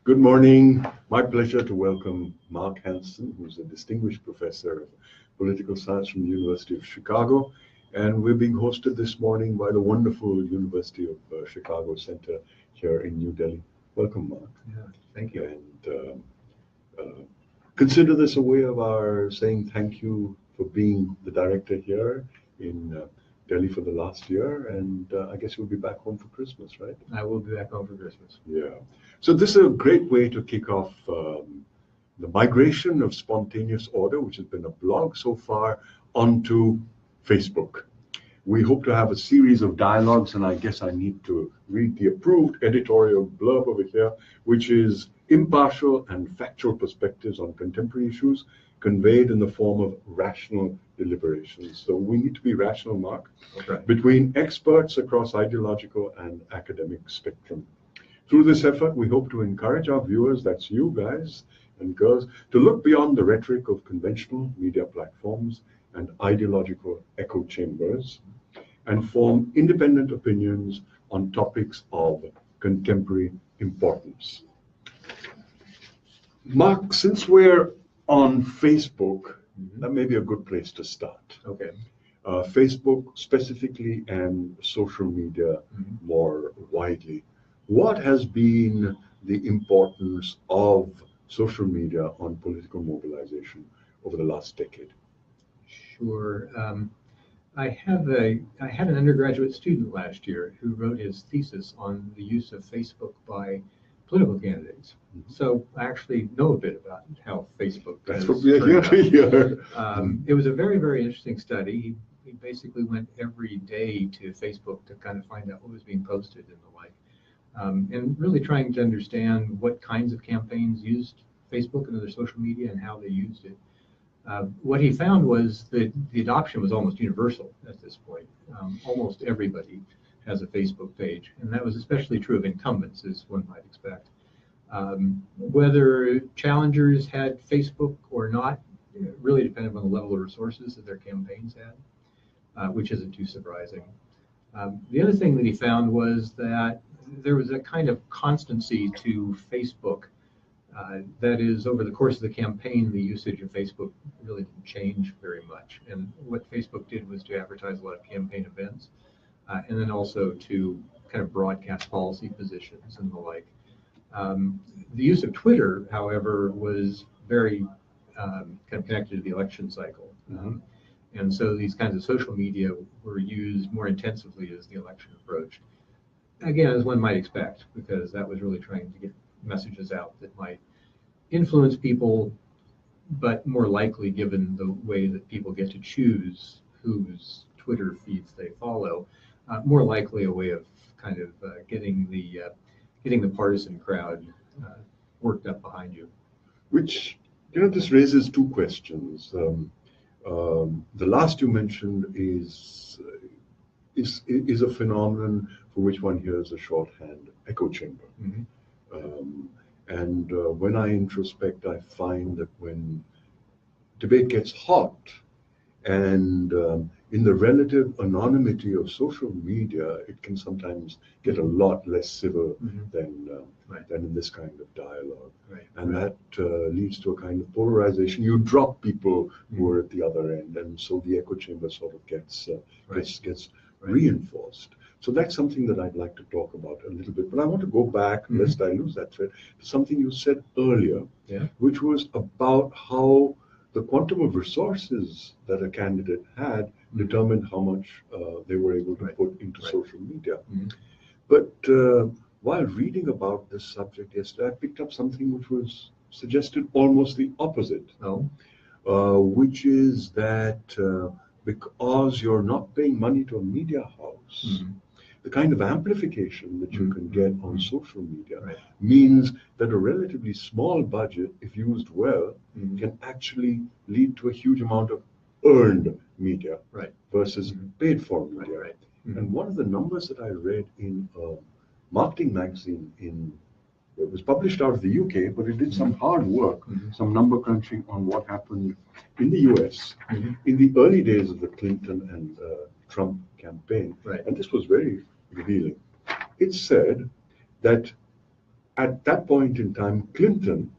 Good morning. My pleasure to welcome Mark Hansen, who's a distinguished professor of political science from the University of Chicago. And we're being hosted this morning by the wonderful University of Chicago Center here in New Delhi. Welcome, Mark. Yeah, thank you. And consider this a way of our saying thank you for being the director here in Delhi for the last year, and I guess you'll be back home for Christmas, right? I will be back home for Christmas. Yeah. So this is a great way to kick off the migration of spontaneous order, which has been a blog so far, onto Facebook. We hope to have a series of dialogues, and I guess I need to read the approved editorial blurb over here, which is impartial and factual perspectives on contemporary issues conveyed in the form of rational deliberations. So we need to be rational, Mark, between experts across ideological and academic spectrum. Through this effort, we hope to encourage our viewers, that's you guys and girls, to look beyond the rhetoric of conventional media platforms and ideological echo chambers and form independent opinions on topics of contemporary importance. Mark, since we're on Facebook, that may be a good place to start. Okay. Facebook specifically and social media more widely. What has been the importance of social media on political mobilization over the last decade? Sure. I had an undergraduate student last year who wrote his thesis on the use of Facebook by political candidates. So I actually know a bit about how Facebook That's what we are here to hear. It was a very, very interesting study. He basically went every day to Facebook to kind of find out what was being posted and the like. And really trying to understand what kinds of campaigns used Facebook and other social media and how they used it. What he found was that the adoption was almost universal at this point. Almost everybody has a Facebook page, and that was especially true of incumbents, as one might expect. Whether challengers had Facebook or not really depended on the level of resources that their campaigns had, which isn't too surprising. The other thing that he found was that there was a kind of constancy to Facebook. That is, over the course of the campaign, the usage of Facebook really didn't change very much. And what Facebook did was to advertise a lot of campaign events, and then also to kind of broadcast policy positions and the like. The use of Twitter, however, was very kind of connected to the election cycle. And so these kinds of social media were used more intensively as the election approached. Again, as one might expect, because that was really trying to get messages out that might influence people, but more likely, given the way that people get to choose whose Twitter feeds they follow, more likely a way of kind of getting the partisan crowd worked up behind you. Which, this raises two questions. The last you mentioned is a phenomenon for which one hears a shorthand echo chamber. And when I introspect, I find that when debate gets hot and in the relative anonymity of social media, it can sometimes get a lot less civil than in this kind of dialogue. And that leads to a kind of polarization. You drop people who are at the other end, and so the echo chamber sort of gets reinforced. So that's something that I'd like to talk about a little bit. But I want to go back, lest I lose that thread, to something you said earlier, which was about how the quantum of resources that a candidate had determined how much they were able to put into social media. But while reading about this subject yesterday, I picked up something which was suggested almost the opposite, which is that because you're not paying money to a media house, the kind of amplification that you can get on social media means that a relatively small budget, if used well, can actually lead to a huge amount of earned media versus paid for media. And one of the numbers that I read in a marketing magazine it was published out of the UK, but it did some hard work, some number crunching on what happened in the US in the early days of the Clinton and Trump campaign. And this was very revealing. It said that at that point in time, Clinton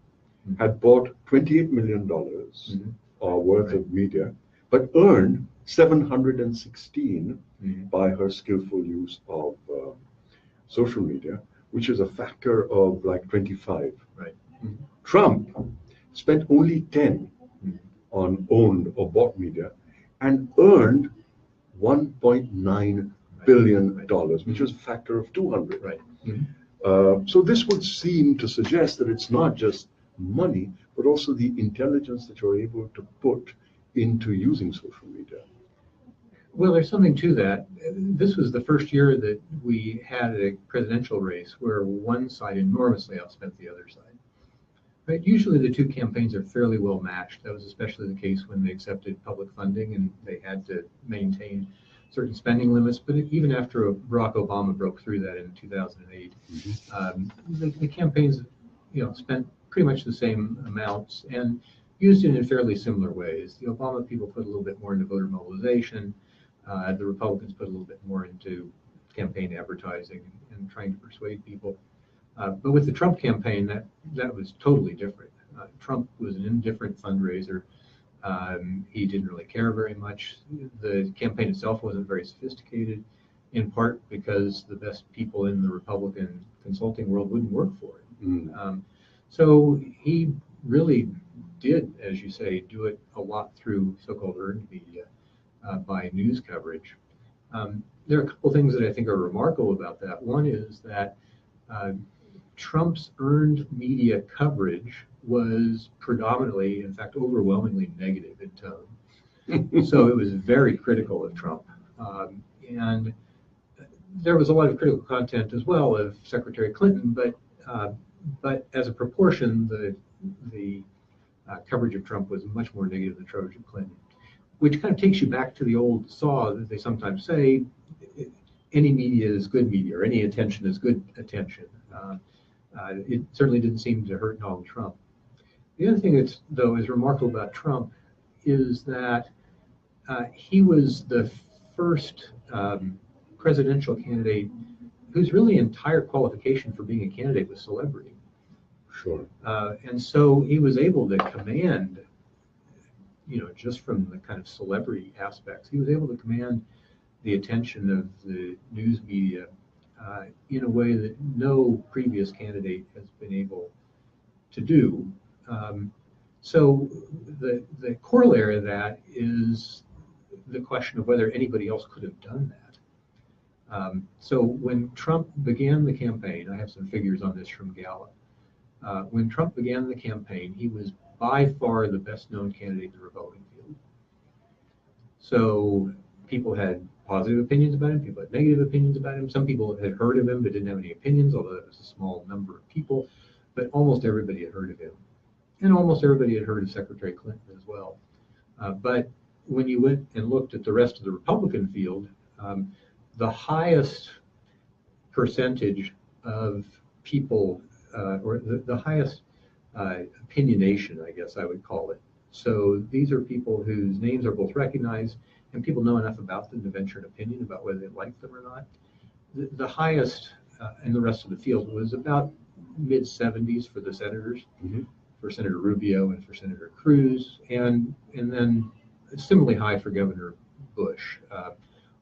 had bought $28 million worth Right. of media, but earned 716 by her skillful use of social media, which is a factor of like 25. Right. Trump spent only 10 on owned or bought media and earned $1.9 billion, which is a factor of 200. Right. So this would seem to suggest that it's not just money, but also the intelligence that you're able to put into using social media. Well, there's something to that. This was the first year that we had a presidential race where one side enormously outspent the other side. Right? Usually the two campaigns are fairly well matched. That was especially the case when they accepted public funding and they had to maintain certain spending limits. But even after Barack Obama broke through that in 2008, the campaigns, spent pretty much the same amounts and used it in fairly similar ways. The Obama people put a little bit more into voter mobilization. The Republicans put a little bit more into campaign advertising and trying to persuade people. But with the Trump campaign, that was totally different. Trump was an indifferent fundraiser. He didn't really care very much. The campaign itself wasn't very sophisticated, in part because the best people in the Republican consulting world wouldn't work for him. So he really did, as you say, do it a lot through so-called earned media by news coverage. There are a couple things that I think are remarkable about that. One is that Trump's earned media coverage was predominantly, in fact, overwhelmingly negative in tone. So it was very critical of Trump. And there was a lot of critical content as well of Secretary Clinton, but as a proportion, the coverage of Trump was much more negative than coverage of Clinton, which kind of takes you back to the old saw that they sometimes say, any media is good media, or any attention is good attention. It certainly didn't seem to hurt Donald Trump. The other thing that's, though, is remarkable about Trump is that he was the first presidential candidate whose really entire qualification for being a candidate was celebrity. Sure. And so he was able to command, just from the kind of celebrity aspects, he was able to command the attention of the news media in a way that no previous candidate has been able to do. So the corollary of that is the question of whether anybody else could have done that. So when Trump began the campaign, I have some figures on this from Gallup. When Trump began the campaign, he was by far the best known candidate in the Republican field. So people had positive opinions about him, people had negative opinions about him. Some people had heard of him but didn't have any opinions, although it was a small number of people. But almost everybody had heard of him. And almost everybody had heard of Secretary Clinton as well. But when you went and looked at the rest of the Republican field, the highest percentage of people, or the highest opinionation, I guess I would call it. So these are people whose names are both recognized and people know enough about them to venture an opinion about whether they like them or not. The highest in the rest of the field was about mid-70s for the senators, for Senator Rubio and for Senator Cruz, and then similarly high for Governor Bush,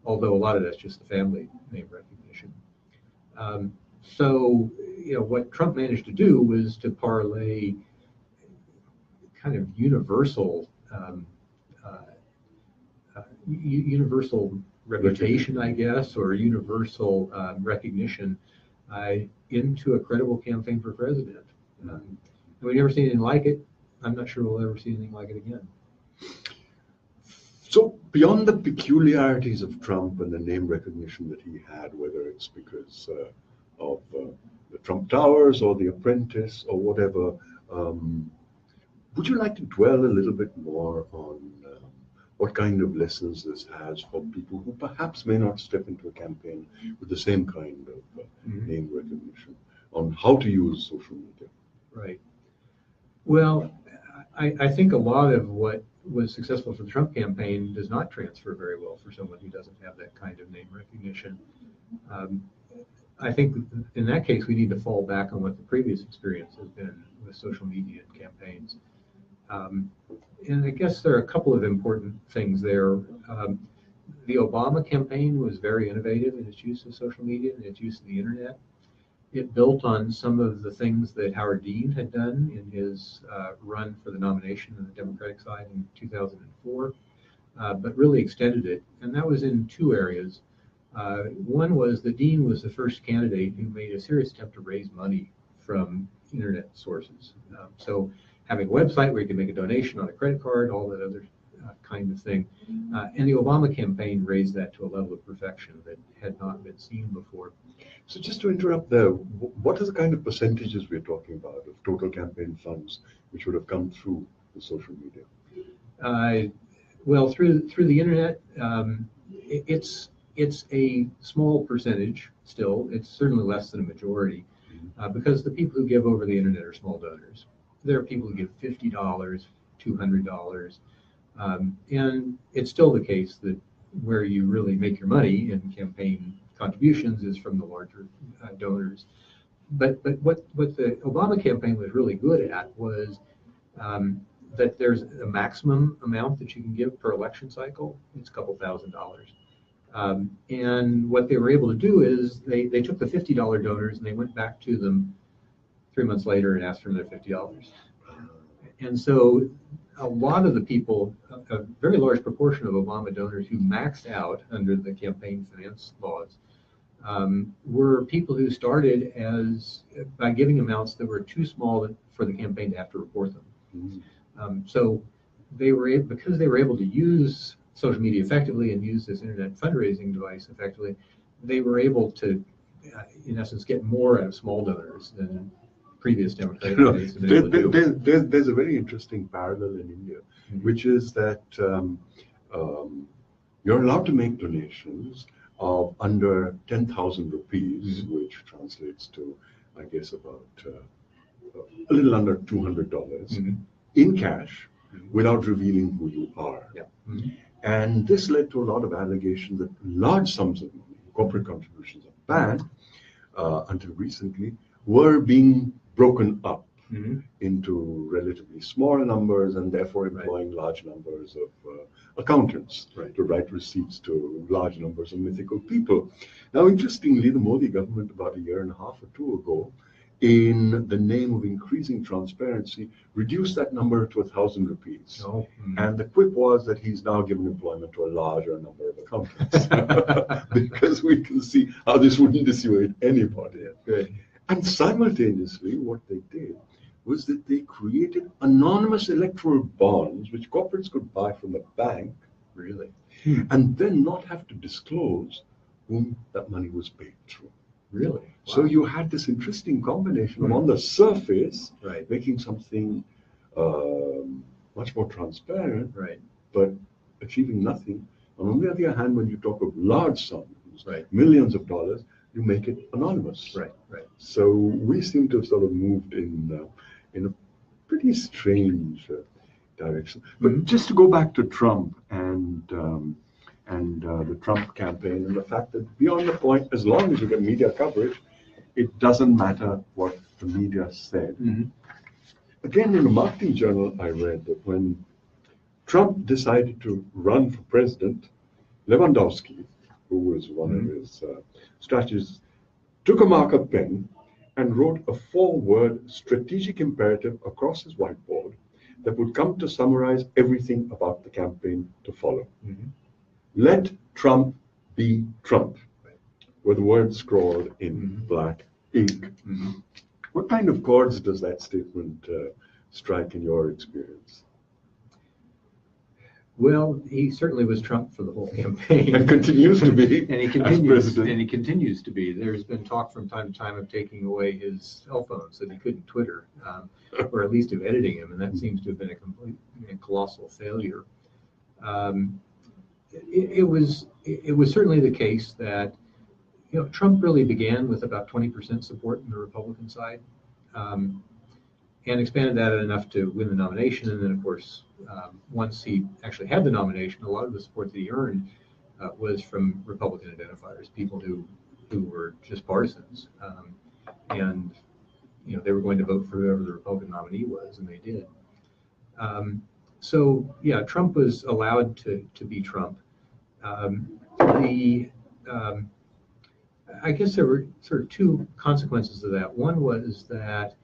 although a lot of that's just the family name recognition. So, what Trump managed to do was to parlay kind of universal reputation, I guess, or universal recognition into a credible campaign for president. We've never seen anything like it. I'm not sure we'll ever see anything like it again. So beyond the peculiarities of Trump and the name recognition that he had, whether it's because of the Trump Towers or The Apprentice or whatever, would you like to dwell a little bit more on what kind of lessons this has for people who perhaps may not step into a campaign with the same kind of name recognition, on how to use social media? Right. Well, I think a lot of what was successful for the Trump campaign does not transfer very well for someone who doesn't have that kind of name recognition. I think in that case, we need to fall back on what the previous experience has been with social media and campaigns. And I guess there are a couple of important things there. The Obama campaign was very innovative in its use of social media and its use of the internet. It built on some of the things that Howard Dean had done in his run for the nomination on the Democratic side in 2004, but really extended it. And that was in two areas. One was that Dean was the first candidate who made a serious attempt to raise money from internet sources. So having a website where you can make a donation on a credit card, all that other kind of thing. And the Obama campaign raised that to a level of perfection that had not been seen before. So just to interrupt there, what are the kind of percentages we're talking about of total campaign funds which would have come through the social media? Well, through the internet, it's a small percentage still. It's certainly less than a majority, because the people who give over the internet are small donors. There are people who give $50, $200, and it's still the case that where you really make your money in campaign contributions is from the larger donors. But what the Obama campaign was really good at was that there's a maximum amount that you can give per election cycle. It's a couple $1,000s. And what they were able to do is they took the $50 donors and they went back to them 3 months later and asked for another $50. And so a lot of the people, a very large proportion of Obama donors who maxed out under the campaign finance laws, were people who started by giving amounts that were too small for the campaign to have to report them. So because they were able to use social media effectively and use this internet fundraising device effectively, they were able to, in essence, get more out of small donors than previous Democratic candidates have been able to do. There's a very interesting parallel in India, which is that you're allowed to make donations of under 10,000 rupees, which translates to, I guess, about a little under $200 in cash, without revealing who you are. And this led to a lot of allegations that large sums of money, corporate contributions of banned until recently, were being broken up into relatively small numbers and therefore employing large numbers of accountants to write receipts to large numbers of mythical people. Now, interestingly, the Modi government about a year and a half or two ago, in the name of increasing transparency, reduced that number to 1,000 rupees. And the quip was that he's now given employment to a larger number of accountants, because we can see how this wouldn't dissuade anybody. And simultaneously, what they did was that they created anonymous electoral bonds, which corporates could buy from a bank, and then not have to disclose whom that money was paid through. So you had this interesting combination of, on the surface, making something much more transparent, but achieving nothing. And on the other hand, when you talk of large sums, millions of dollars, you make it anonymous. So we seem to have sort of moved in a pretty strange direction. But just to go back to Trump and the Trump campaign, and the fact that beyond the point, as long as you get media coverage, it doesn't matter what the media said. Again, in a marketing journal, I read that when Trump decided to run for president, Lewandowski, who was one of his strategists, took a marker pen and wrote a 4-word strategic imperative across his whiteboard that would come to summarize everything about the campaign to follow. Let Trump be Trump, with the words scrawled in black ink. What kind of chords does that statement strike in your experience? Well, he certainly was Trump for the whole campaign, and continues to be. And he continues to be. There's been talk from time to time of taking away his cell phone so that he couldn't Twitter, or at least of editing him, and that seems to have been a complete and colossal failure. It was certainly the case that Trump really began with about 20% support in the Republican side, and expanded that enough to win the nomination. And then, of course, once he actually had the nomination, a lot of the support that he earned was from Republican identifiers, people who who were just partisans, and they were going to vote for whoever the Republican nominee was, and they did. So yeah, Trump was allowed to be Trump. I guess there were sort of two consequences of that. One was that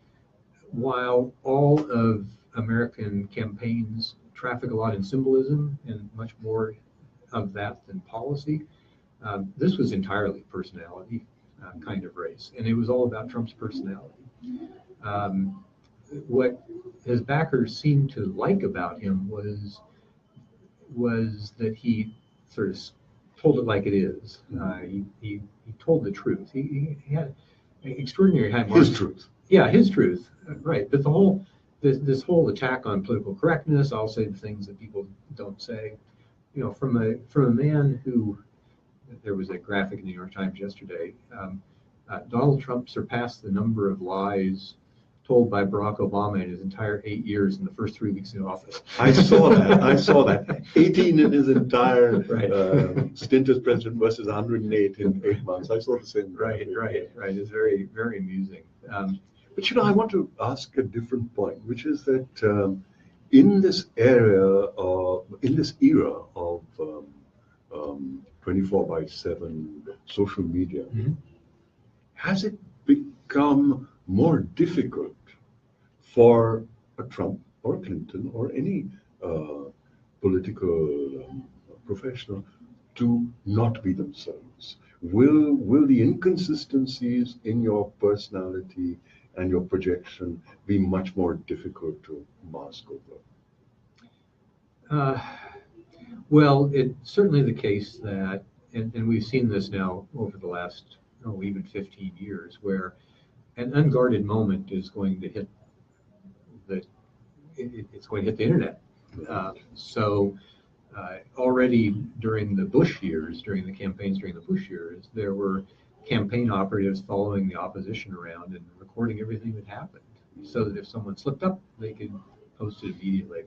while all of American campaigns traffic a lot in symbolism and much more of that than policy, this was entirely personality kind of race, and it was all about Trump's personality. What his backers seemed to like about him was that he sort of told it like it is. He told the truth. He had extraordinary high marks. His truth. Yeah, his truth. Right. But this whole attack on political correctness, I'll say the things that people don't say. From a man who, there was a graphic in the New York Times yesterday. Donald Trump surpassed the number of lies told by Barack Obama in his entire 8 years in the first 3 weeks in office. I saw that. 18 in his entire stint as president versus 108 in 8 months. I saw the same. Right. It's very, very amusing. But I want to ask a different point, which is that in this era of 24/7 social media, has it become more difficult for a Trump or Clinton or any political professional to not be themselves? Will the inconsistencies in your personality and your projection be much more difficult to mask over? Well, it's certainly the case that, and we've seen this now over the last, even 15 years, where an unguarded moment is going to hit it's going to hit the internet. So already during the Bush years, during the campaigns during the Bush years, there were campaign operatives following the opposition around and recording everything that happened, so that if someone slipped up, they could post it immediately.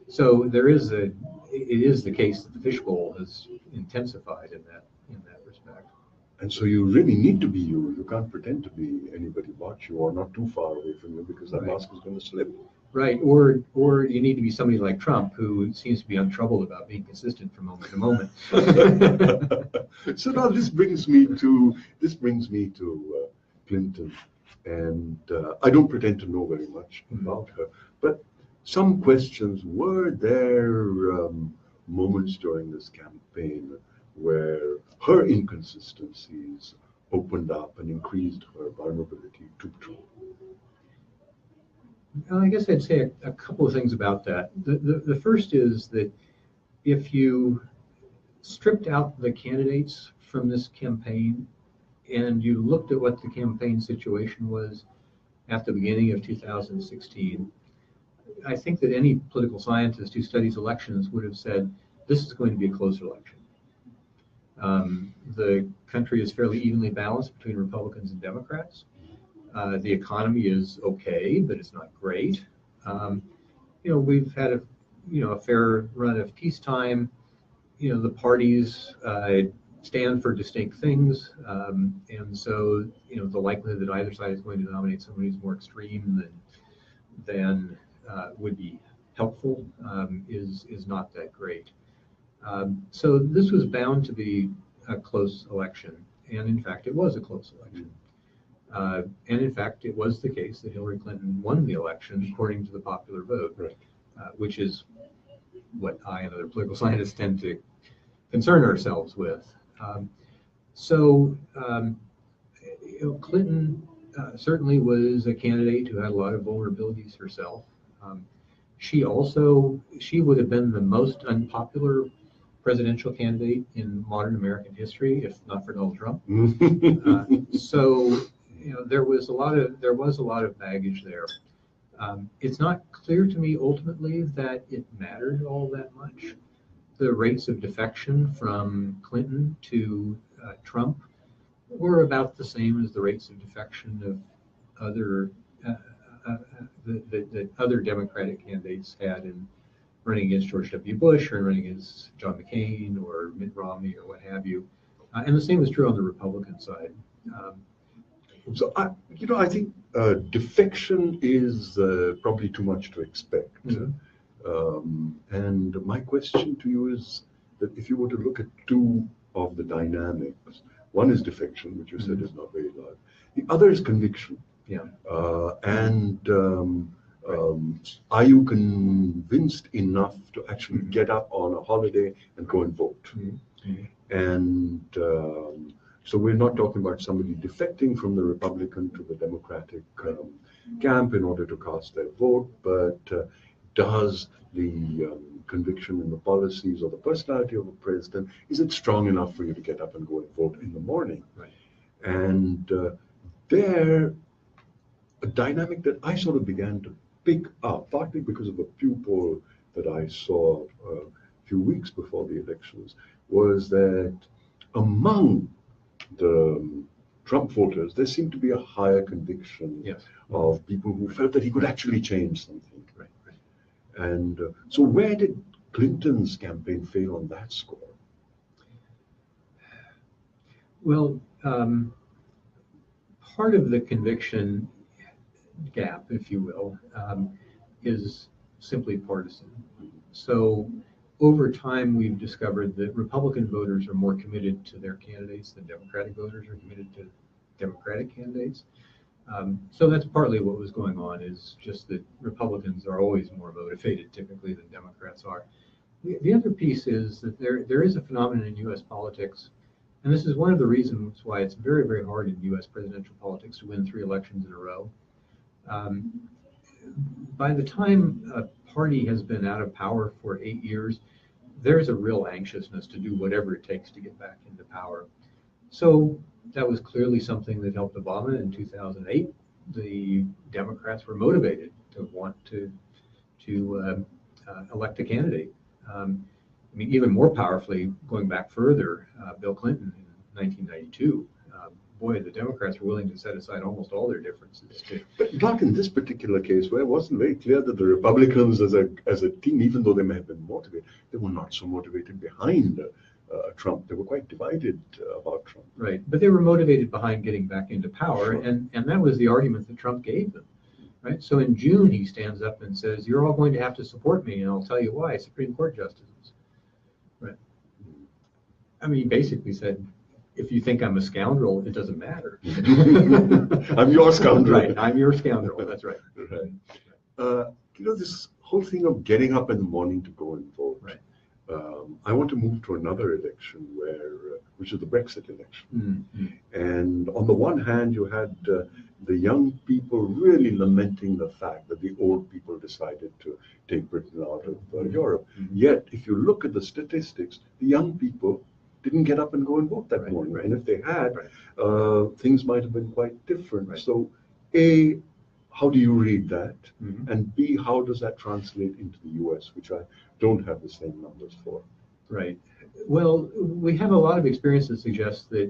So it is the case that the fishbowl has intensified in that respect. And so you really need to be you. You can't pretend to be anybody but you, or not too far away from you, because that mask is going to slip. Right, or you need to be somebody like Trump, who seems to be untroubled about being consistent from moment to moment. So now this brings me to Clinton, and I don't pretend to know very much about her, but some questions: were there moments during this campaign where her inconsistencies opened up and increased her vulnerability to Trump? I guess I'd say a couple of things about that. The first is that if you stripped out the candidates from this campaign and you looked at what the campaign situation was at the beginning of 2016, I think that any political scientist who studies elections would have said, this is going to be a close election. The country is fairly evenly balanced between Republicans and Democrats. The economy is okay, but it's not great. We've had a fair run of peacetime. The parties stand for distinct things, and so the likelihood that either side is going to nominate somebody who's more extreme than would be helpful is not that great. So this was bound to be a close election, and in fact it was a close election. And in fact, it was the case that Hillary Clinton won the election according to the popular vote, which is what I and other political scientists tend to concern ourselves with. Clinton certainly was a candidate who had a lot of vulnerabilities herself. She would have been the most unpopular presidential candidate in modern American history, if not for Donald Trump. There was a lot of baggage there. It's not clear to me ultimately that it mattered all that much. The rates of defection from Clinton to Trump were about the same as the rates of defection of other that other Democratic candidates had in running against George W. Bush or running against John McCain or Mitt Romney or what have you. And the same is true on the Republican side. So I think defection is probably too much to expect. And my question to you is that if you were to look at two of the dynamics, one is defection, which you said is not very large. The other is conviction. Yeah. Are you convinced enough to actually get up on a holiday and go and vote? And so we're not talking about somebody defecting from the Republican to the Democratic camp in order to cast their vote, but does the conviction in the policies or the personality of the president, is it strong enough for you to get up and go and vote in the morning? Right. And there, a dynamic that I sort of began to pick up, partly because of a Pew poll that I saw a few weeks before the elections, was that among the Trump voters, there seemed to be a higher conviction of people who felt that he could actually change something. Right. And so where did Clinton's campaign fail on that score? Well, part of the conviction gap, if you will, is simply partisan. So over time, we've discovered that Republican voters are more committed to their candidates than Democratic voters are committed to Democratic candidates. So that's partly what was going on, is just that Republicans are always more motivated typically than Democrats are. The other piece is that there is a phenomenon in U.S. politics, and this is one of the reasons why it's very, very hard in U.S. presidential politics to win 3 elections in a row. By the time a party has been out of power for 8 years, there's a real anxiousness to do whatever it takes to get back into power. So that was clearly something that helped Obama in 2008. The Democrats were motivated to want to elect a candidate. I mean, even more powerfully, going back further, Bill Clinton in 1992. Boy, the Democrats were willing to set aside almost all their differences. But not in this particular case, where it wasn't very clear that the Republicans as a team, even though they may have been motivated, they were not so motivated behind Trump. They were quite divided about Trump. Right, but they were motivated behind getting back into power, and that was the argument that Trump gave them. Right, so in June he stands up and says, "You're all going to have to support me, and I'll tell you why, Supreme Court justices." Right. I mean, he basically said, if you think I'm a scoundrel, it doesn't matter. I'm your scoundrel. Right, I'm your scoundrel. That's right. This whole thing of getting up in the morning to go and vote. Right. I want to move to another election which is the Brexit election. And on the one hand, you had the young people really lamenting the fact that the old people decided to take Britain out of Europe. Yet, if you look at the statistics, the young people didn't get up and go and vote that morning. And if they had, things might have been quite different. So, A, how do you read that? And B, how does that translate into the US, which I don't have the same numbers for? Right. Well, we have a lot of experience that suggests that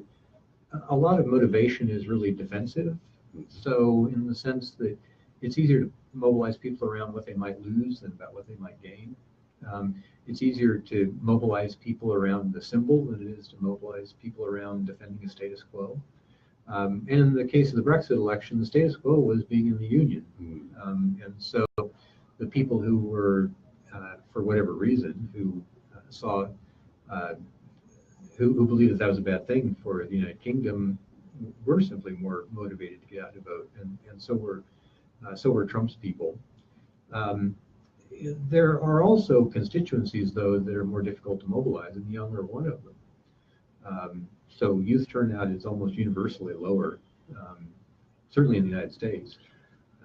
a lot of motivation is really defensive. So in the sense that it's easier to mobilize people around what they might lose than about what they might gain. It's easier to mobilize people around the symbol than it is to mobilize people around defending a status quo. And in the case of the Brexit election, the status quo was being in the Union. And so the people who were, for whatever reason, who saw, who believed that that was a bad thing for the United Kingdom, were simply more motivated to get out to vote. And so were Trump's people. There are also constituencies, though, that are more difficult to mobilize, and young are one of them. So youth turnout is almost universally lower, certainly in the United States.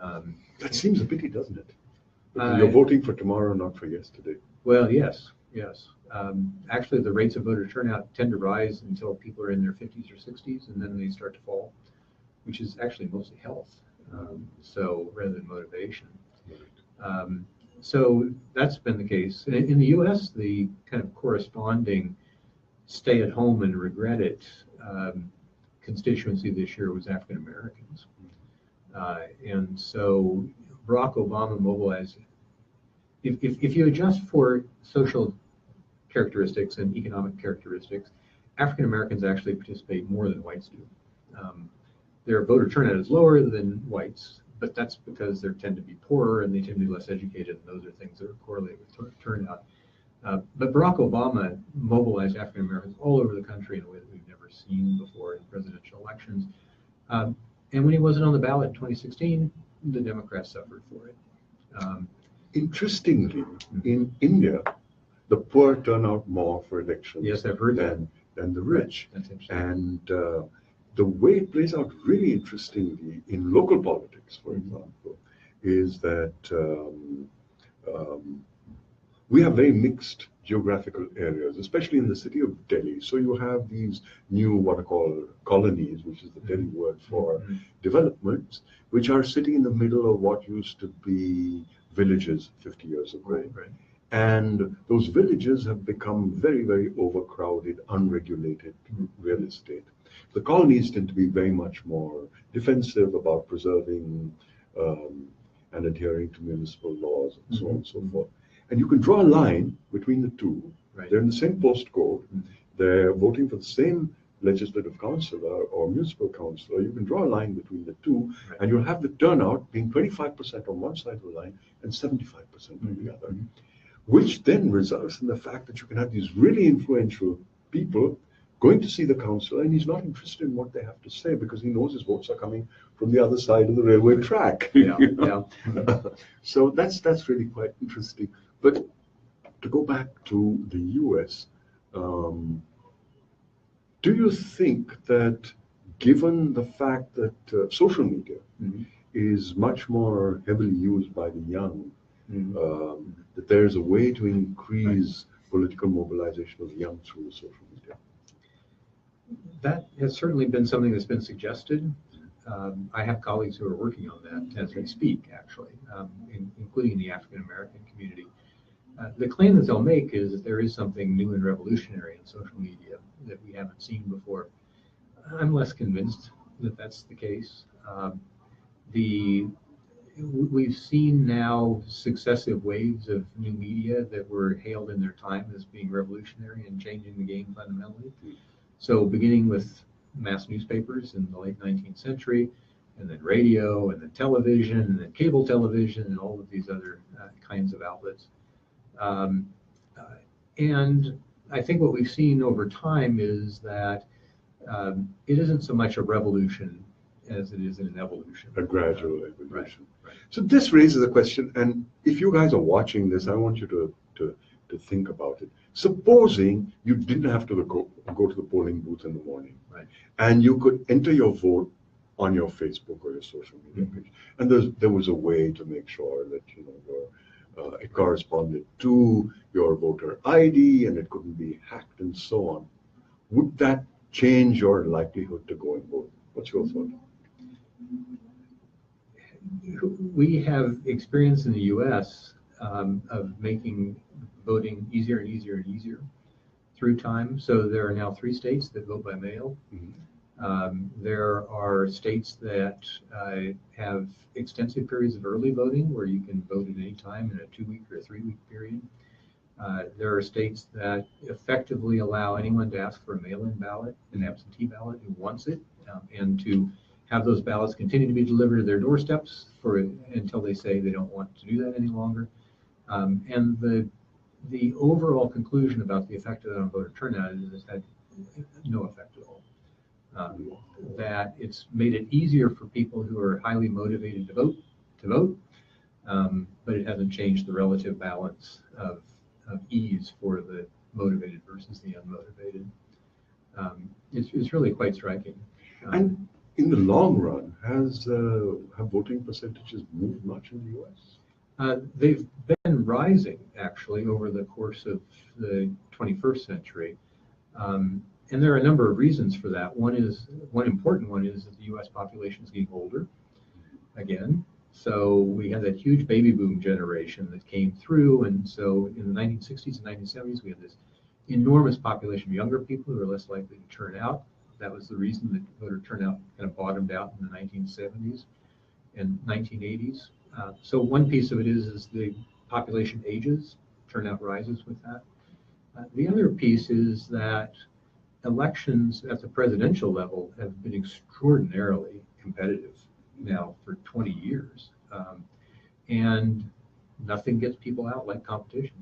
That seems a pity, doesn't it? Because you're voting for tomorrow, not for yesterday. Well, yes. Actually, the rates of voter turnout tend to rise until people are in their 50s or 60s, and then they start to fall, which is actually mostly health, so rather than motivation. So that's been the case. In the U.S., the kind of corresponding stay at home and regret it constituency this year was African Americans. And so Barack Obama mobilized, if you adjust for social characteristics and economic characteristics, African Americans actually participate more than whites do. Their voter turnout is lower than whites, but that's because they tend to be poorer and they tend to be less educated, and those are things that are correlated with turnout. But Barack Obama mobilized African Americans all over the country in a way that we've never seen before in presidential elections. And when he wasn't on the ballot in 2016, the Democrats suffered for it. Interestingly, in India, the poor turn out more for elections yes, I've heard than the rich. That's interesting. And the way it plays out really interestingly in local politics, for example, is that we have very mixed geographical areas, especially in the city of Delhi. So you have these new, what are called colonies, which is the Delhi word for developments, which are sitting in the middle of what used to be villages 50 years ago. Right. And those villages have become very, very overcrowded, unregulated real estate. The colonies tend to be very much more defensive about preserving and adhering to municipal laws and so on and so forth. And you can draw a line between the two. Right. They're in the same postcode. They're voting for the same legislative councillor or municipal councillor. You can draw a line between the two, and you'll have the turnout being 25% on one side of the line and 75% on the other, which then results in the fact that you can have these really influential people going to see the councillor, and he's not interested in what they have to say because he knows his votes are coming from the other side of the railway track. So that's really quite interesting. But to go back to the US, do you think that given the fact that social media is much more heavily used by the young, that there's a way to increase political mobilization of the young through social media? That has certainly been something that's been suggested. I have colleagues who are working on that as we speak, actually, including the African American community. The claim that they'll make is that there is something new and revolutionary in social media that we haven't seen before. I'm less convinced that that's the case. We've seen now successive waves of new media that were hailed in their time as being revolutionary and changing the game fundamentally. So beginning with mass newspapers in the late 19th century, and then radio, and then television, and then cable television, and all of these other kinds of outlets. And I think what we've seen over time is that it isn't so much a revolution as it is an evolution. A gradual evolution. Right. So this raises a question, and if you guys are watching this, I want you to think about it. Supposing you didn't have to go to the polling booth in the morning, and you could enter your vote on your Facebook or your social media page, and there was a way to make sure that it corresponded to your voter ID and it couldn't be hacked and so on. Would that change your likelihood to go and vote? What's your thought? We have experience in the U.S. Of making voting easier and easier and easier through time. So there are now 3 states that vote by mail. There are states that have extensive periods of early voting where you can vote at any time in a 2-week or a 3-week period. There are states that effectively allow anyone to ask for a mail-in ballot, an absentee ballot, who wants it, and to have those ballots continue to be delivered to their doorsteps until they say they don't want to do that any longer. And the overall conclusion about the effect of that on voter turnout is it's had no effect at all. That it's made it easier for people who are highly motivated to vote, but it hasn't changed the relative balance of ease for the motivated versus the unmotivated. It's really quite striking. And in the long run, have voting percentages moved much in the U.S.? They've been rising, actually, over the course of the 21st century. And there are a number of reasons for that. One important one is that the U.S. population is getting older again. So we had that huge baby boom generation that came through. And so in the 1960s and 1970s, we had this enormous population of younger people who are less likely to turn out. That was the reason that voter turnout kind of bottomed out in the 1970s and 1980s. So one piece of it is the population ages, turnout rises with that. The other piece is that elections at the presidential level have been extraordinarily competitive now for 20 years. And nothing gets people out like competition.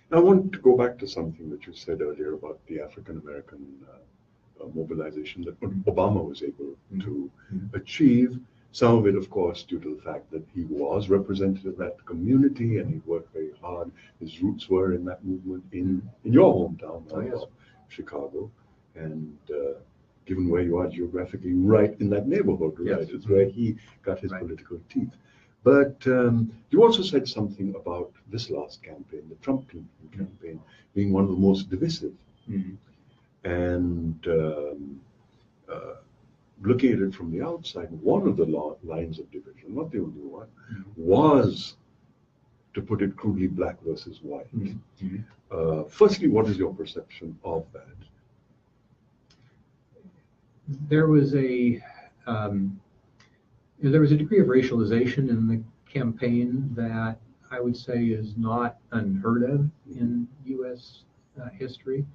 Now, I want to go back to something that you said earlier about the African American mobilization that Obama was able to achieve. Some of it, of course, due to the fact that he was representative of that community and he worked very hard. His roots were in that movement in your hometown of Chicago. And given where you are geographically, right in that neighborhood, right? Yes. It's where he got his political teeth. But you also said something about this last campaign, the Trump campaign, being one of the most divisive. And looking at it from the outside, one of the lines of division, not the only one, was, to put it crudely, black versus white. Firstly, what is your perception of that? There was a degree of racialization in the campaign that I would say is not unheard of in U.S. history.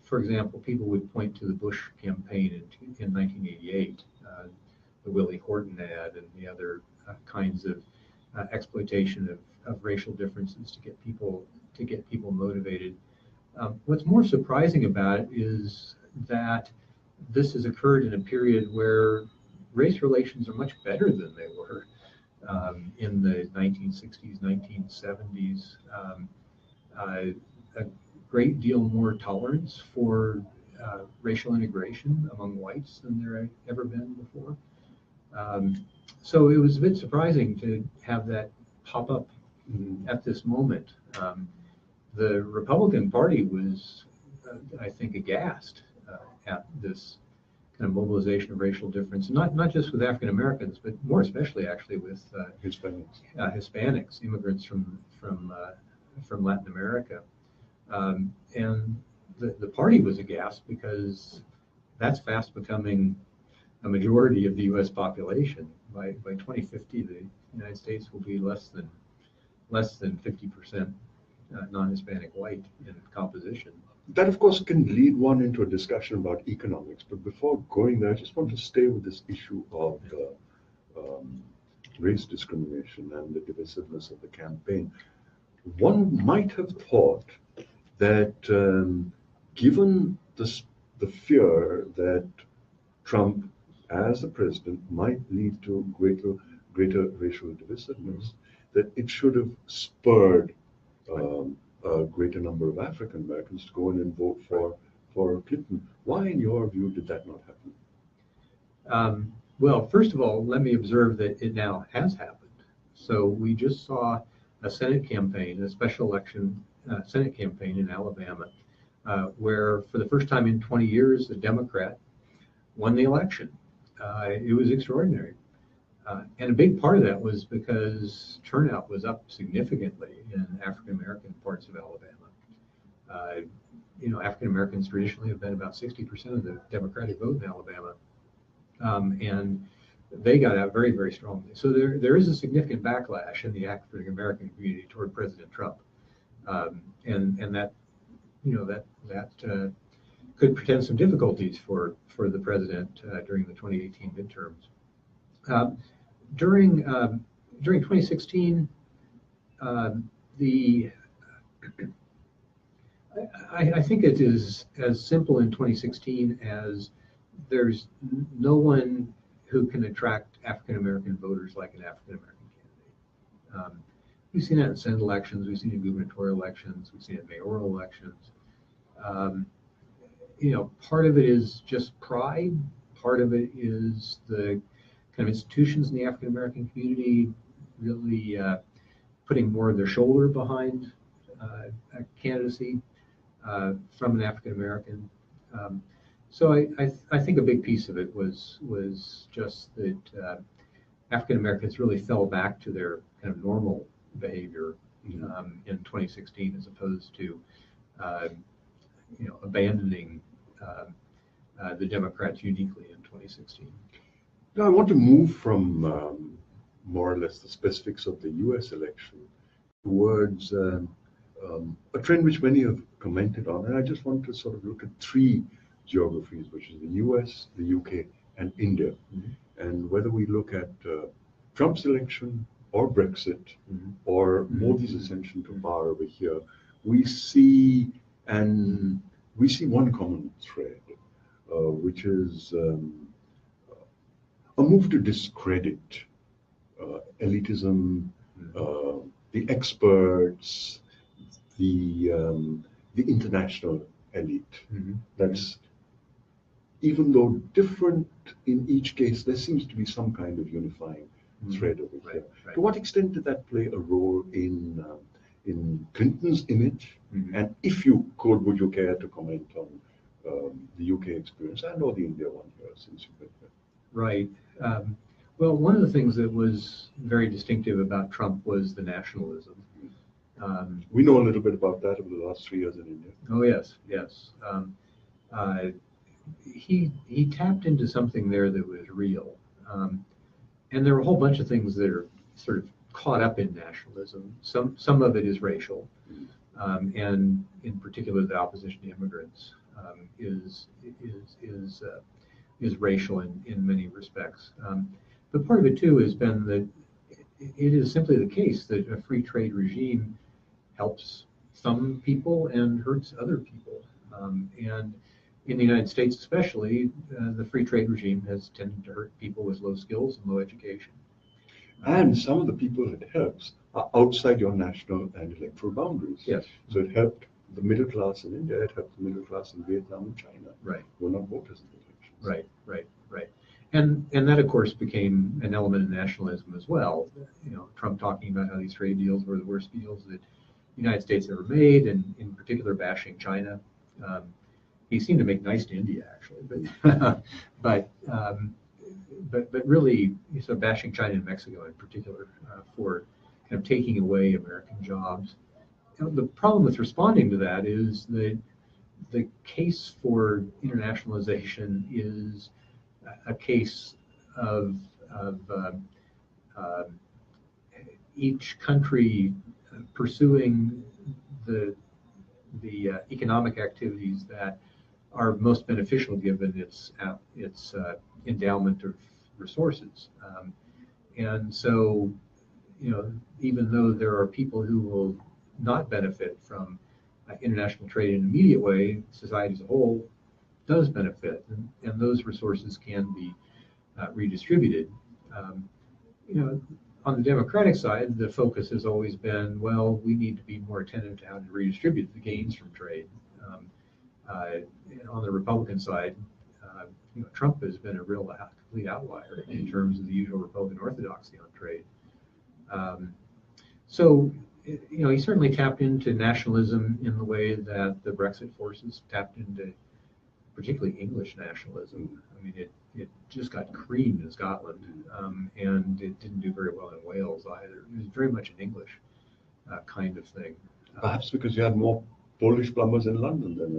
For example, people would point to the Bush campaign in 1988, the Willie Horton ad, and the other kinds of exploitation of racial differences to get people motivated. What's more surprising about it is that this has occurred in a period where race relations are much better than they were in the 1960s, 1970s. A great deal more tolerance for racial integration among whites than there had ever been before. So it was a bit surprising to have that pop up at this moment. The Republican Party was, I think, aghast at this kind of mobilization of racial difference, not just with African Americans, but more especially actually with Hispanics, immigrants from Latin America. And the party was aghast because that's fast becoming a majority of the U.S. population. By 2050, the United States will be less than 50% non-Hispanic white in composition. That, of course, can lead one into a discussion about economics. But before going there, I just want to stay with this issue of race discrimination and the divisiveness of the campaign. One might have thought that given the fear that Trump, as the president, might lead to greater racial divisiveness, that it should have spurred a greater number of African Americans to go in and vote for Clinton. Why, in your view, did that not happen? Well, first of all, let me observe that it now has happened. So we just saw a Senate campaign, a special election Senate campaign in Alabama, where for the first time in 20 years, a Democrat won the election. It was extraordinary. And a big part of that was because turnout was up significantly in African American parts of Alabama. African Americans traditionally have been about 60% of the Democratic vote in Alabama, and they got out very, very strongly. So there is a significant backlash in the African American community toward President Trump, and that could present some difficulties for the president during the 2018 midterms. During 2016, I think it is as simple in 2016 as there's no one who can attract African American voters like an African American candidate. We've seen that in Senate elections, we've seen it in gubernatorial elections, we've seen it in mayoral elections. Part of it is just pride. Part of it is the kind of institutions in the African American community really putting more of their shoulder behind a candidacy from an African American. So I think a big piece of it was just that African Americans really fell back to their kind of normal behavior in 2016, as opposed to abandoning the Democrats uniquely in 2016. Now, I want to move from more or less the specifics of the U.S. election towards a trend which many have commented on, and I just want to sort of look at three geographies, which is the US, the UK, and India. And whether we look at Trump's election or Brexit or Modi's ascension to power over here, we see one common thread, which is a move to discredit elitism, the experts, the international elite. That's, even though different in each case, there seems to be some kind of unifying thread over here. Right. To what extent did that play a role in Clinton's image? And if you could, would you care to comment on the UK experience and or the India one here, since you've been here? Right. Well, one of the things that was very distinctive about Trump was the nationalism. We know a little bit about that over the last 3 years in India. Oh yes, yes. He tapped into something there that was real, and there were a whole bunch of things that are sort of caught up in nationalism. Some of it is racial, and in particular, the opposition to immigrants is racial in many respects. But part of it too has been that it is simply the case that a free trade regime helps some people and hurts other people. And in the United States especially, the free trade regime has tended to hurt people with low skills and low education. And some of the people it helps are outside your national and electoral boundaries. Yes. So it helped the middle class in India, it helped the middle class in Vietnam and China. Right. Who were not voters in the elections. Right. And that, of course, became an element of nationalism as well. You know, Trump talking about how these trade deals were the worst deals that the United States ever made, and in particular bashing China. He seemed to make nice to India, actually, but really, so bashing China and Mexico in particular for kind of taking away American jobs. You know, the problem with responding to that is that the case for internationalization is a case of each country pursuing the economic activities that are most beneficial given its endowment of resources. And so, you know, even though there are people who will not benefit from international trade in an immediate way, society as a whole does benefit, and those resources can be redistributed. You know, on the Democratic side, the focus has always been, well, we need to be more attentive to how to redistribute the gains from trade. On the Republican side, you know, Trump has been a real complete outlier in terms of the usual Republican orthodoxy on trade. So, you know, he certainly tapped into nationalism in the way that the Brexit forces tapped into particularly English nationalism. I mean, it just got creamed in Scotland, and it didn't do very well in Wales either. It was very much an English kind of thing. Perhaps because you had more Polish plumbers in London than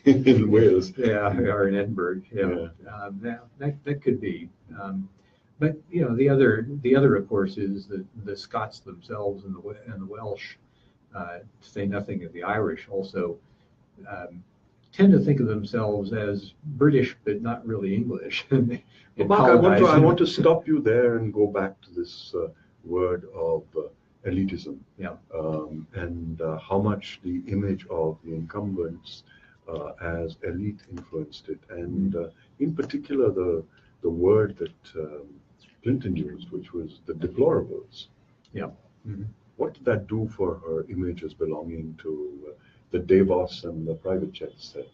in Wales. Yeah, or in Edinburgh. Yeah. That could be. But you know, the other of course is that the Scots themselves and the Welsh, to say nothing of the Irish, also tend to think of themselves as British but not really English. Mark, I want to stop you there and go back to this word of elitism. Yeah. And how much the image of the incumbents as elite influenced it, and in particular the word that Clinton used, which was the deplorables. Yeah. What did that do for her image as belonging to the Davos and the private jet set?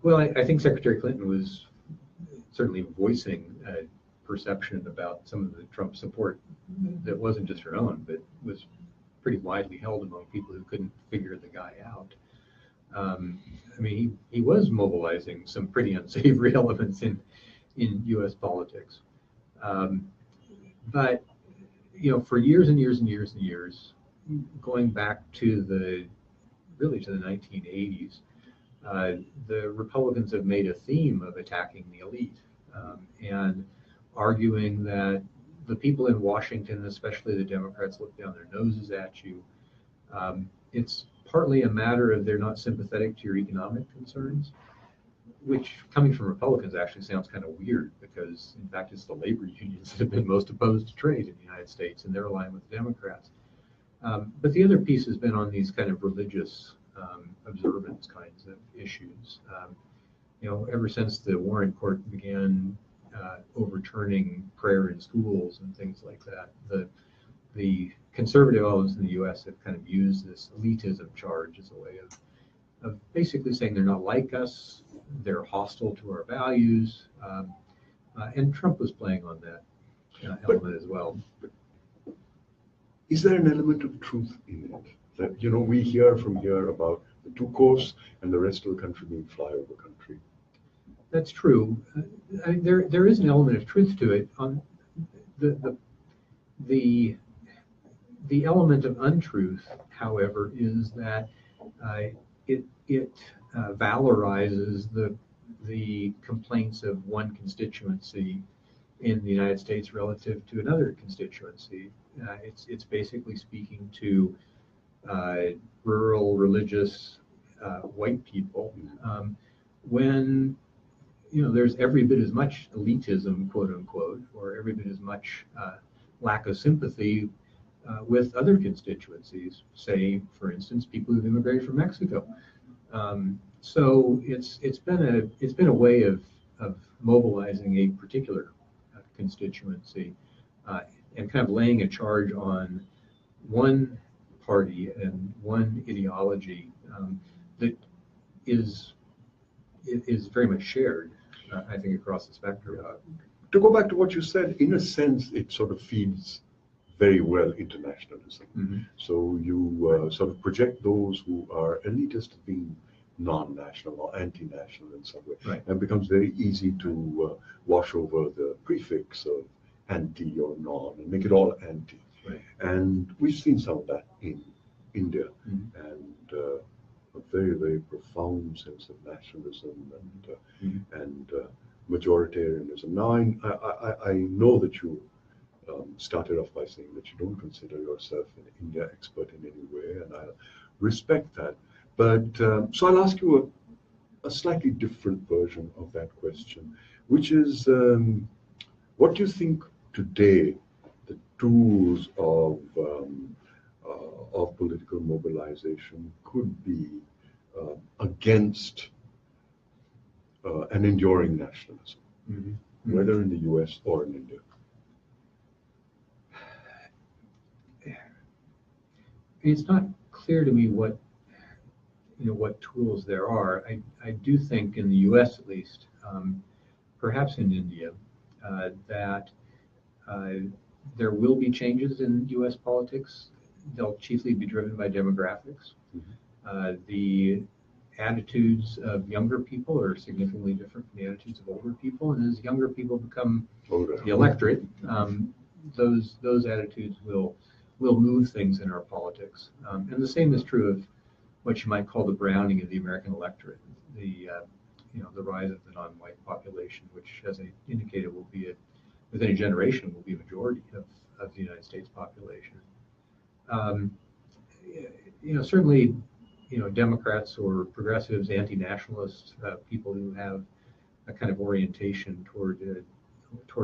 Well, I think Secretary Clinton was certainly voicing a perception about some of the Trump support that wasn't just her own, but was pretty widely held among people who couldn't figure the guy out. I mean, he was mobilizing some pretty unsavory elements in U.S. politics. But, you know, for years and years and years and years, going back to the 1980s, the Republicans have made a theme of attacking the elite, and arguing that the people in Washington, especially the Democrats, look down their noses at you. It's partly a matter of they're not sympathetic to your economic concerns, which coming from Republicans actually sounds kind of weird because, in fact, it's the labor unions that have been most opposed to trade in the United States, and they're aligned with the Democrats. But the other piece has been on these kind of religious observance kinds of issues. Ever since the Warren Court began overturning prayer in schools and things like that, the conservative elements in the U.S. have kind of used this elitism charge as a way of basically saying they're not like us, they're hostile to our values, and Trump was playing on that element as well. Is there an element of truth in it? That, we hear from here about the two coasts and the rest of the country being flyover country. That's true. There is an element of truth to it. On the element of untruth, however, is that it valorizes the complaints of one constituency in the United States relative to another constituency. It's basically speaking to rural, religious, white people when there's every bit as much elitism, quote unquote, or every bit as much lack of sympathy with other constituencies. Say, for instance, people who've immigrated from Mexico. So it's been a way of mobilizing a particular constituency and kind of laying a charge on one party and one ideology that is very much shared, I think, across the spectrum. To go back to what you said, in a sense, it sort of feeds very well internationalism. Mm-hmm. So you sort of project those who are elitist being non-national or anti-national in some way, right. And it becomes very easy to wash over the prefix of anti or non and make it all anti. Right. And we've seen some of that in India, mm-hmm. and a very, very profound sense of nationalism and majoritarianism. Now, I know that you started off by saying that you don't consider yourself an India expert in any way, and I respect that. But so I'll ask you a slightly different version of that question, which is, what do you think today the tools of political mobilization could be against an enduring nationalism, mm-hmm. whether in the US or in India? It's not clear to me what tools there are. I do think in the US at least, perhaps in India, that there will be changes in US politics. They'll chiefly be driven by demographics. Mm-hmm. The attitudes of younger people are significantly different from the attitudes of older people, and as younger people become the electorate, those attitudes will move things in our politics. And the same is true of what you might call the browning of the American electorate, the rise of the non-white population, which, as I indicated, will be within a generation will be a majority of the United States population. Certainly, Democrats or progressives, anti-nationalists, people who have a kind of orientation toward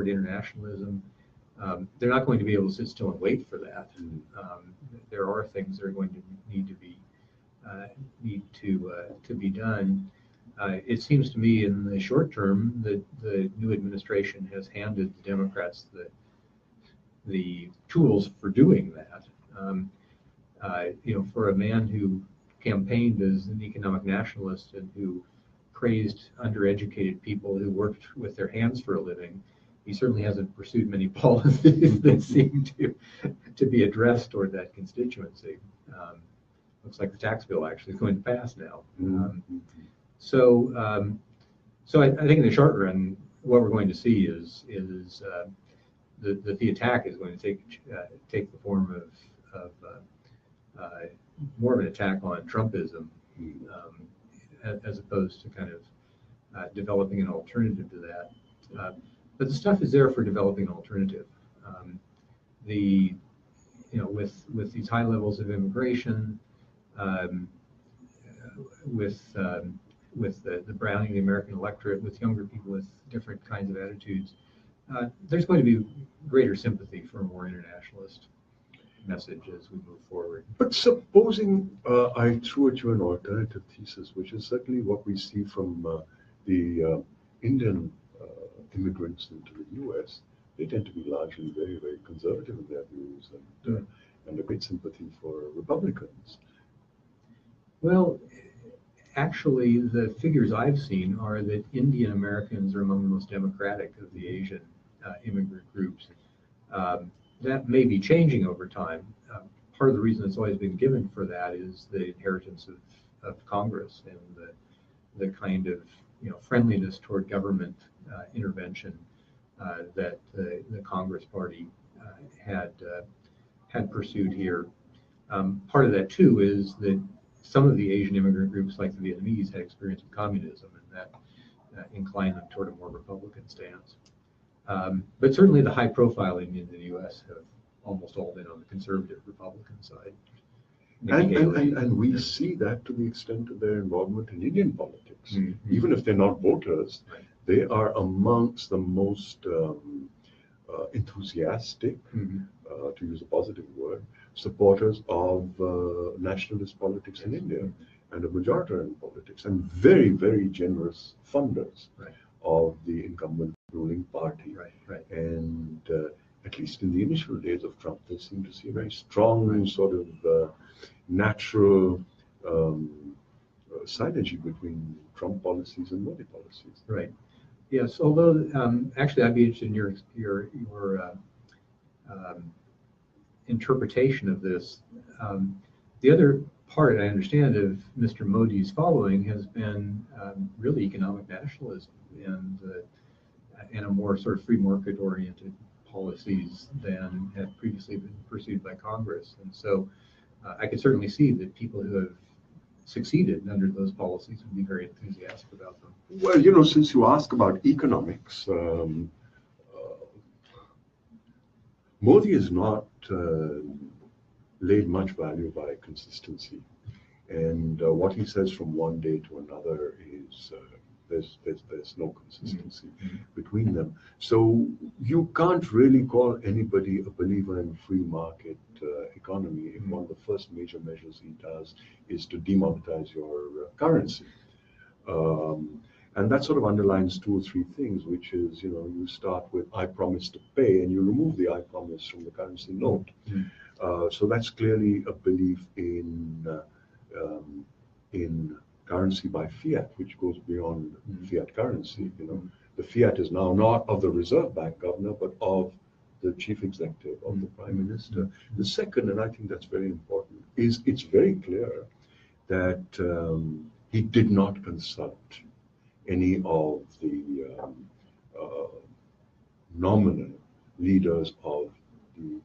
internationalism, they're not going to be able to sit still and wait for that. There are things that are going to need to be done. It seems to me, in the short term, that the new administration has handed the Democrats the tools for doing that. For a man who campaigned as an economic nationalist and who praised undereducated people who worked with their hands for a living, he certainly hasn't pursued many policies that seem to be addressed toward that constituency. Looks like the tax bill actually is going to pass now. So I think in the short run, what we're going to see is the attack is going to take the form of more of an attack on Trumpism, as opposed to kind of developing an alternative to that. But the stuff is there for developing an alternative. The with these high levels of immigration, um, with the browning of the American electorate, with younger people with different kinds of attitudes, there's going to be greater sympathy for a more internationalist message as we move forward. But supposing I threw at you an alternative thesis, which is certainly what we see from the Indian immigrants into the U.S., they tend to be largely very, very conservative in their views and a great sympathy for Republicans. Well, actually, the figures I've seen are that Indian Americans are among the most democratic of the Asian immigrant groups. That may be changing over time. Part of the reason it's always been given for that is the inheritance of Congress and the kind of friendliness toward government intervention that the Congress Party had pursued here. Part of that too is that some of the Asian immigrant groups, like the Vietnamese, had experience with communism, and that inclined them toward a more Republican stance. But certainly the high-profile Indians in the U.S. have almost all been on the conservative Republican side. And we see that to the extent of their involvement in Indian politics. Mm-hmm. Even if they're not voters, right, they are amongst the most enthusiastic, mm-hmm, to use a positive word, supporters of nationalist politics in India, and of majoritarian politics, and very, very generous funders, right, of the incumbent ruling party. Right, right. And at least in the initial days of Trump, they seem to see a very strong, right, sort of natural synergy between Trump policies and Modi policies. Right. Yes. Although actually, I'd be interested in your interpretation of this. The other part I understand of Mr. Modi's following has been really economic nationalism and a more sort of free market oriented policies than had previously been pursued by Congress. And so I could certainly see that people who have succeeded under those policies would be very enthusiastic about them. Well, since you ask about economics, Modi has not laid much value by consistency. And what he says from one day to another is there's no consistency, mm-hmm, between them. So you can't really call anybody a believer in free market economy if, mm-hmm, one of the first major measures he does is to demonetize your currency. And that sort of underlines two or three things, which is, you start with "I promise to pay" and you remove the "I promise" from the currency note. Mm-hmm. So that's clearly a belief in currency by fiat, which goes beyond, mm-hmm, fiat currency. Mm-hmm. The fiat is now not of the Reserve Bank governor, but of the chief executive, of the prime minister. Mm-hmm. The second, and I think that's very important, is it's very clear that he did not consult any of the nominal leaders of the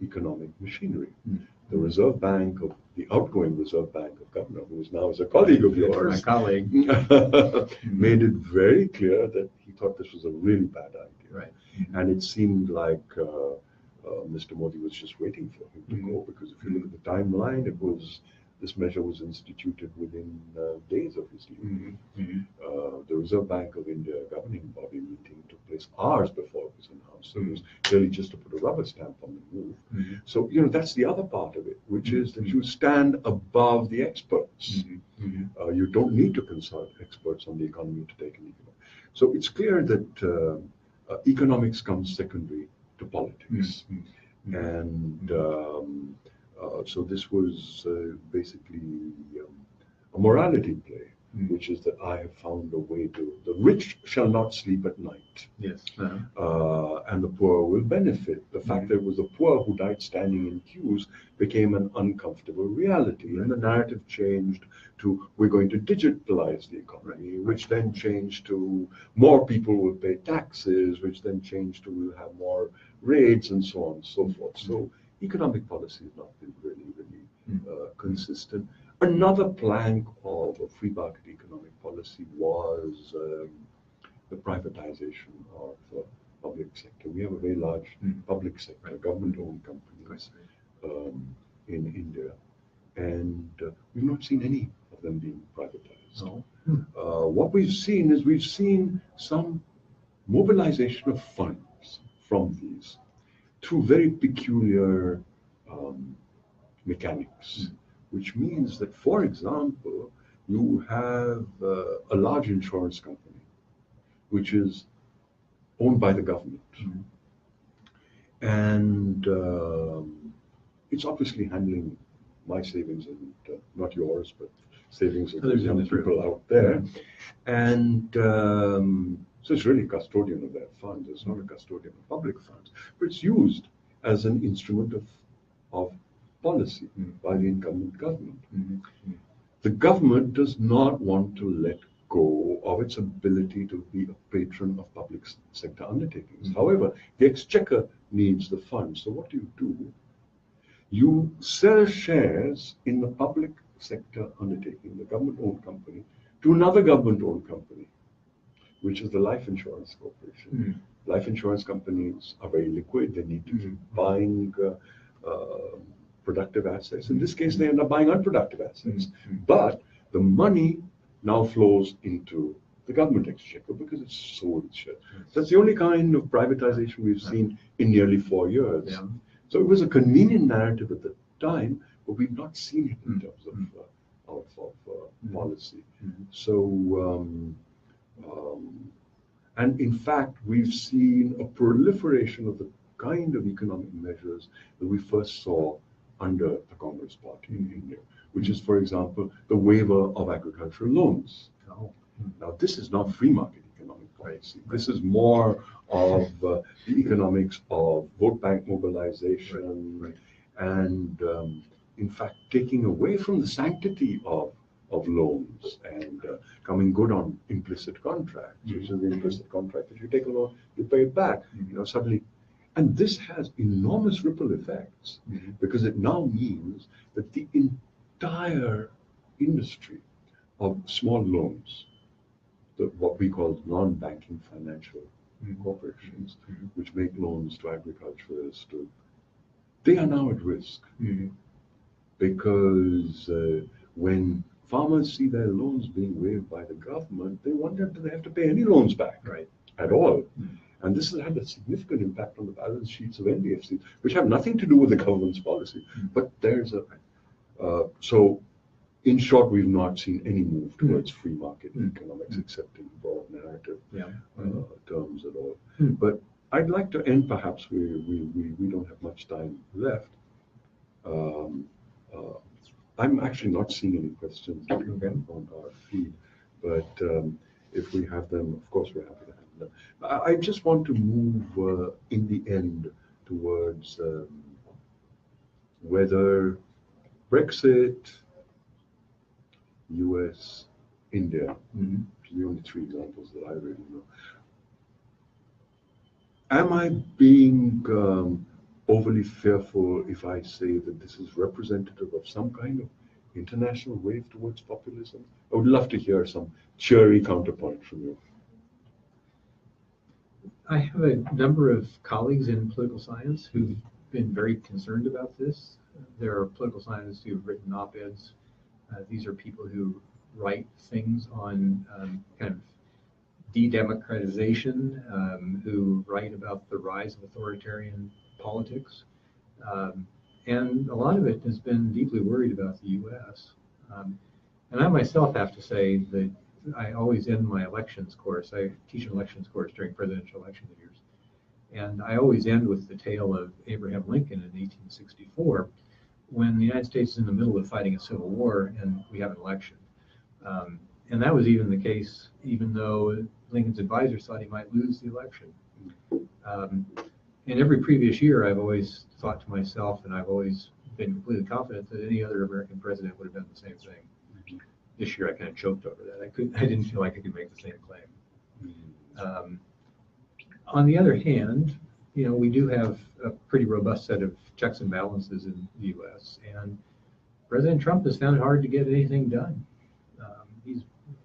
economic machinery. Mm-hmm. The Reserve Bank of the outgoing Reserve Bank of Governor, who is now as a colleague of yours, my colleague, made it very clear that he thought this was a really bad idea. Right. Mm-hmm. And it seemed like Mr. Modi was just waiting for him to, mm-hmm, go, because if you look at the timeline, this measure was instituted within days of his leaving. Mm-hmm. The Reserve Bank of India governing body meeting took place hours before it was announced. So, mm-hmm, it was really just to put a rubber stamp on the move. Mm-hmm. So, that's the other part of it, which, mm-hmm, is that you stand above the experts. Mm-hmm. Mm-hmm. You don't need to consult experts on the economy to take an economic. So it's clear that economics comes secondary to politics. Mm-hmm. And so this was basically a morality play, mm-hmm, which is that I have found a way the rich shall not sleep at night. Yes. And the poor will benefit. The fact, mm-hmm, that it was the poor who died standing in queues became an uncomfortable reality. Right. And the narrative changed to we're going to digitalize the economy, right, which then changed to more people will pay taxes, which then changed to we'll have more raids and so on and so forth. Mm-hmm. So economic policy has not been really consistent. Another plank of a free market economic policy was the privatization public sector. We have a very large public sector, government-owned companies in India, and we've not seen any of them being privatized. No. What we've seen some mobilization of funds from these through very peculiar mechanics, which means that, for example, you have a large insurance company which is owned by the government, and it's obviously handling my savings and not yours, but savings of the young people out there, and so it's really a custodian of their funds. It's not a custodian of public funds, but it's used as an instrument of policy by the incumbent government. The government does not want to let go of its ability to be a patron of public sector undertakings. However, the exchequer needs the funds. So what do? You sell shares in the public sector undertaking, the government-owned company, to another government-owned company, which is the life insurance corporation. Life insurance companies are very liquid. They need to keep buying productive assets. In this case, they end up buying unproductive assets. But the money now flows into the government exchequer because it's sold shares. That's the only kind of privatization we've seen in nearly 4 years. So it was a convenient narrative at the time, but we've not seen it in terms of policy. So, and in fact, we've seen a proliferation of the kind of economic measures that we first saw under the Congress Party in India, which is, for example, the waiver of agricultural loans. Now, this is not free market economic policy. This is more of the economics of vote bank mobilization and, in fact, taking away from the sanctity of loans and coming good on implicit contracts, which is the implicit contract. If you take a loan, you pay it back. Suddenly. And this has enormous ripple effects because it now means that the entire industry of small loans, what we call non-banking financial corporations, which make loans to agriculturists, they are now at risk because when farmers see their loans being waived by the government, they wonder, do they have to pay any loans back at all? And this has had a significant impact on the balance sheets of NBFCs, which have nothing to do with the government's policy. But there's so in short, we've not seen any move towards free market economics except in broad narrative terms at all. But I'd like to end, perhaps we don't have much time left. I'm actually not seeing any questions on our feed, but if we have them, of course, we're happy to have them. I just want to move in the end towards whether Brexit, US, India, the only 3 examples that I really know. Am I being overly fearful if I say that this is representative of some kind of international wave towards populism? I would love to hear some cheery counterpoint from you. I have a number of colleagues in political science who've been very concerned about this. There are political scientists who've written op-eds. These are people who write things on kind of de-democratization, who write about the rise of authoritarian politics. And a lot of it has been deeply worried about the US. And I myself have to say that I always end my elections course. I teach an elections course during presidential election years. And I always end with the tale of Abraham Lincoln in 1864, when the United States is in the middle of fighting a civil war and we have an election. And that was even the case, even though Lincoln's advisors thought he might lose the election. In every previous year, I've always thought to myself, and I've always been completely confident that any other American president would have done the same thing. This year, I kind of choked over that. I didn't feel like I could make the same claim. On the other hand, we do have a pretty robust set of checks and balances in the U.S. And President Trump has found it hard to get anything done.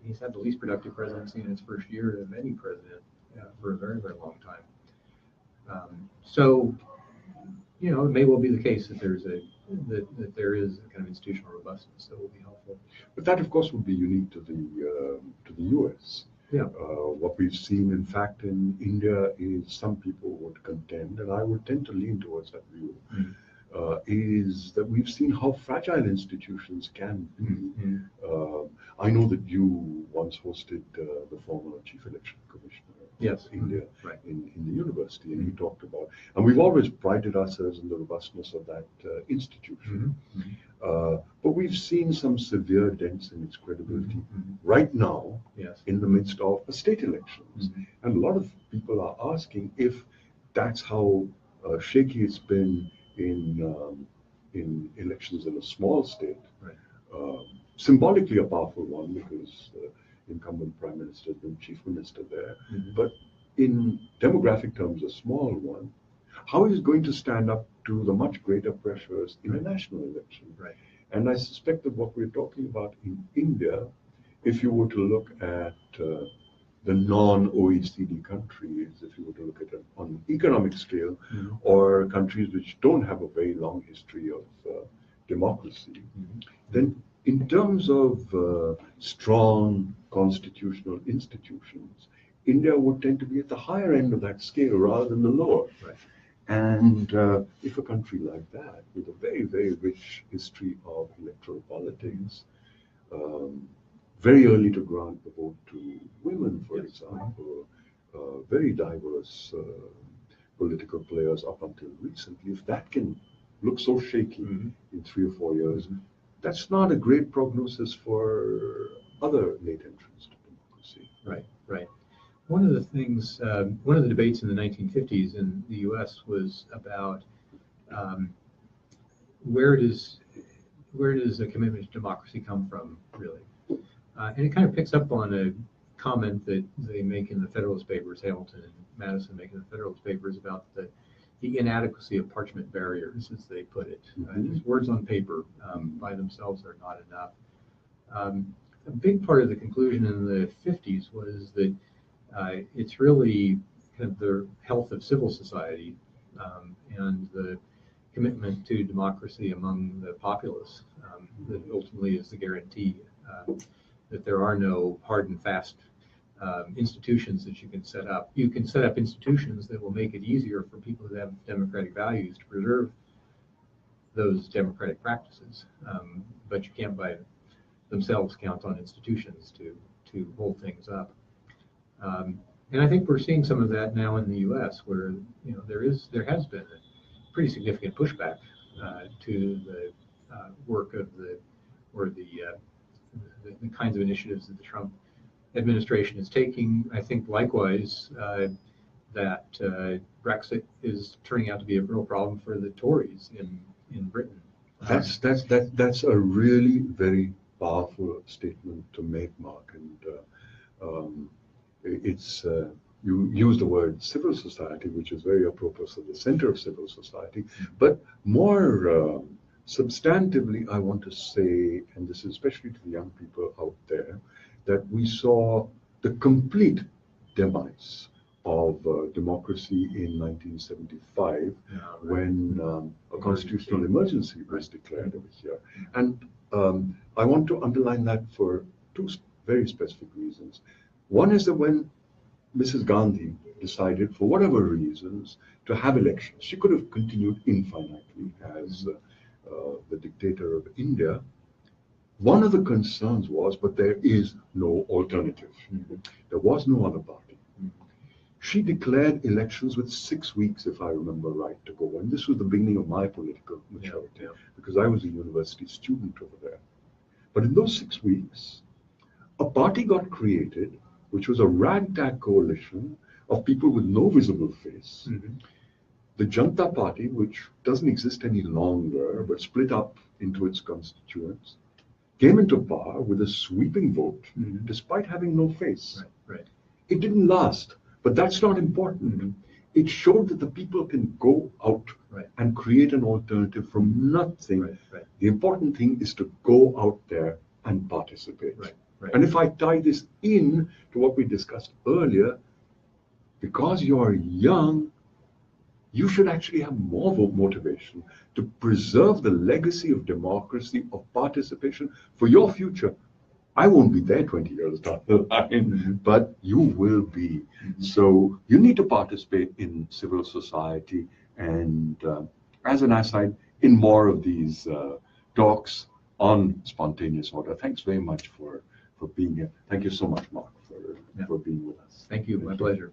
He's had the least productive presidency in his first year of any president for a very, very long time. So, you know, it may well be the case that that there is a kind of institutional robustness that will be helpful. But that, of course, would be unique to the U.S. Yeah. What we've seen, in fact, in India is some people would contend, and I would tend to lean towards that view, is that we've seen how fragile institutions can be. I know that you once hosted the former chief election commissioner of India in the university, and he talked about, and we've always prided ourselves in the robustness of that institution. But we've seen some severe dents in its credibility right now in the midst of state elections. And a lot of people are asking if that's how shaky it's been in elections in a small state. Symbolically a powerful one, because the incumbent prime minister has been chief minister there, but in demographic terms a small one. How is it going to stand up to the much greater pressures in a national election? And I suspect that what we're talking about in India, if you were to look at the non-OECD countries, if you were to look at it on an economic scale, or countries which don't have a very long history of democracy, then in terms of strong constitutional institutions, India would tend to be at the higher end of that scale rather than the lower. And if a country like that, with a very, very rich history of electoral politics, very early to grant the vote to women, for example, very diverse political players up until recently, if that can look so shaky in 3 or 4 years, that's not a great prognosis for other late entrants to democracy. Right. One of the things, one of the debates in the 1950s in the U.S. was about where does a commitment to democracy come from, really? And it kind of picks up on a comment that they make in the Federalist Papers, Hamilton and Madison make in the Federalist Papers, about the inadequacy of parchment barriers, as they put it. Just words on paper by themselves are not enough. A big part of the conclusion in the 50s was that it's really kind of the health of civil society and the commitment to democracy among the populace that ultimately is the guarantee that there are no hard and fast institutions that you can set up. You can set up institutions that will make it easier for people who have democratic values to preserve those democratic practices, but you can't by themselves count on institutions to hold things up. And I think we're seeing some of that now in the U.S., where there has been a pretty significant pushback to the work of the kinds of initiatives that the Trump administration is taking. I think likewise that Brexit is turning out to be a real problem for the Tories in Britain. That's a really very powerful statement to make, Mark, and it's you use the word civil society, which is very apropos of the center of civil society, but more substantively, I want to say, and this is especially to the young people out there, that we saw the complete demise of democracy in 1975 when a constitutional emergency was declared over here. And I want to underline that for 2 very specific reasons. One is that when Mrs. Gandhi decided, for whatever reasons, to have elections, she could have continued infinitely as the dictator of India. One of the concerns was, but there is no alternative. There was no other party. She declared elections with 6 weeks, if I remember right, to go. And this was the beginning of my political maturity, because I was a university student over there. But in those 6 weeks, a party got created, which was a ragtag coalition of people with no visible face. The Janata Party, which doesn't exist any longer, but split up into its constituents, came into power with a sweeping vote, despite having no face. It didn't last, but that's not important. It showed that the people can go out and create an alternative from nothing. The important thing is to go out there and participate. And if I tie this in to what we discussed earlier, because you're young, you should actually have more motivation to preserve the legacy of democracy, of participation for your future. I won't be there 20 years down the line, but you will be. So you need to participate in civil society and, as an aside, in more of these talks on spontaneous order. Thanks very much for being here. Thank you so much, Mark, for being with us. Thank you. My pleasure.